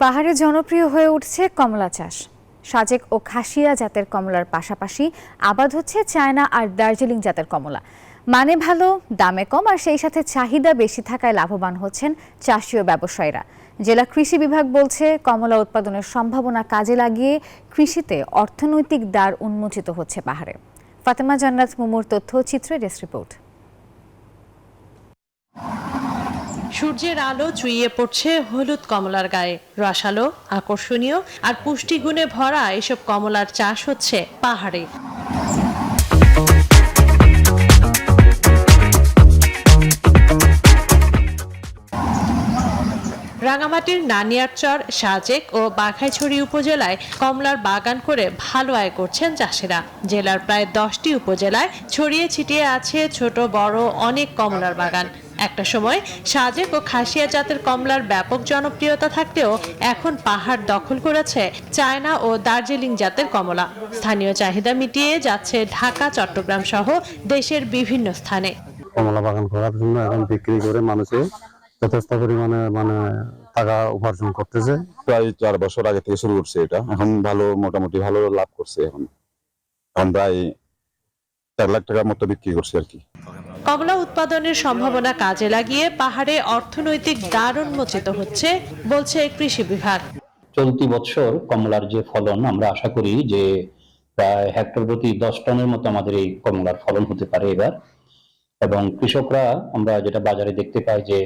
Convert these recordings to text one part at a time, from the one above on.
পাহাড়ে জনপ্রিয় হয়ে উঠছে কমলা চাষ। সাজেক ও খাসিয়া জাতের কমলার পাশাপাশি আবাদ হচ্ছে চায়না আর দার্জিলিং জাতের কমলা। মানে ভালো, দামে কম আর সেই সাথে চাহিদা বেশি থাকায় লাভবান হচ্ছেন চাষি ও ব্যবসায়ীরা। জেলা কৃষি বিভাগ বলছে, কমলা উৎপাদনের সম্ভাবনা কাজে লাগিয়ে কৃষিতে অর্থনৈতিক দ্বার উন্মোচিত হচ্ছে পাহাড়ে। ফাতেমা জান্নাত মুমুর তথ্যচিত্রে ডেস্ক রিপোর্ট। সূর্যের আলো চুইয়ে পড়ছে হলুদ কমলার গায়ে। রসালো, আকর্ষণীয় আর পুষ্টিগুণে ভরা এসব কমলার চাষ হচ্ছে পাহাড়ে। রাঙামাটির নানিয়ারচর, সাজেক ও বাঘাইছড়ি উপজেলায় কমলার বাগান করে ভালো আয় করছেন চাষিরা। জেলার প্রায় 10টি উপজেলায় ছড়িয়ে ছিটিয়ে আছে ছোট বড় অনেক কমলার বাগান। একটা সময় সাজেক ও খাসিয়া জাতের কমলার ব্যাপক জনপ্রিয়তা থাকলেও এখন পাহাড় দখল করেছে চায়না ও দার্জিলিং জাতের কমলা। স্থানীয় চাহিদা মিটিয়ে যাচ্ছে ঢাকা, চট্টগ্রাম সহ দেশের বিভিন্ন স্থানে। কমলা বাগান করার জন্য এখন বিক্রি করে মানুষে যথেষ্ট পরিমাণে টাকা উপার্জন করতেছে। প্রায় 4 বছর আগে থেকে শুরু করছে এটা, এখন মোটামুটি ভালো লাভ করছে। এখন প্রায় 4 লাখ টাকার মতো বিক্রি করছে আর কি। কমলা উৎপাদনের সম্ভাবনা কাজে লাগিয়ে পাহাড়ে অর্থনৈতিক দ্বার উন্মোচিত হচ্ছে বলছে কৃষি বিভাগ। চলতি বছর কমলার যে ফলন, আমরা আশা করি যে প্রায় হেক্টর প্রতি 10 টনের মতো আমাদের এই কমলার ফলন হতে পারে এবার। এবং কৃষকরা, আমরা যেটা বাজারে দেখতে পাই যে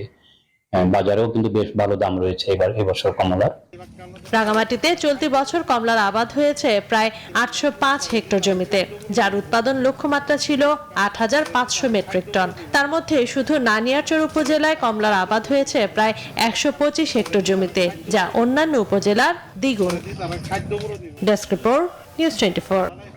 বাজারেও কিন্তু বেশ ভালো দাম রয়েছে এবছর কমলার। রাঙামাটিতে চলতি বছর কমলার আবাদ হয়েছে প্রায় 805 হেক্টর জমিতে, যার উৎপাদন লক্ষ্যমাত্রা ছিল 8500 মেট্রিক টন। তার মধ্যে শুধু নানিয়ারচর উপজেলায় কমলার আবাদ হয়েছে প্রায় 125 হেক্টর জমিতে, যা অন্যান্য উপজেলার দ্বিগুণ। Desk report, news 24।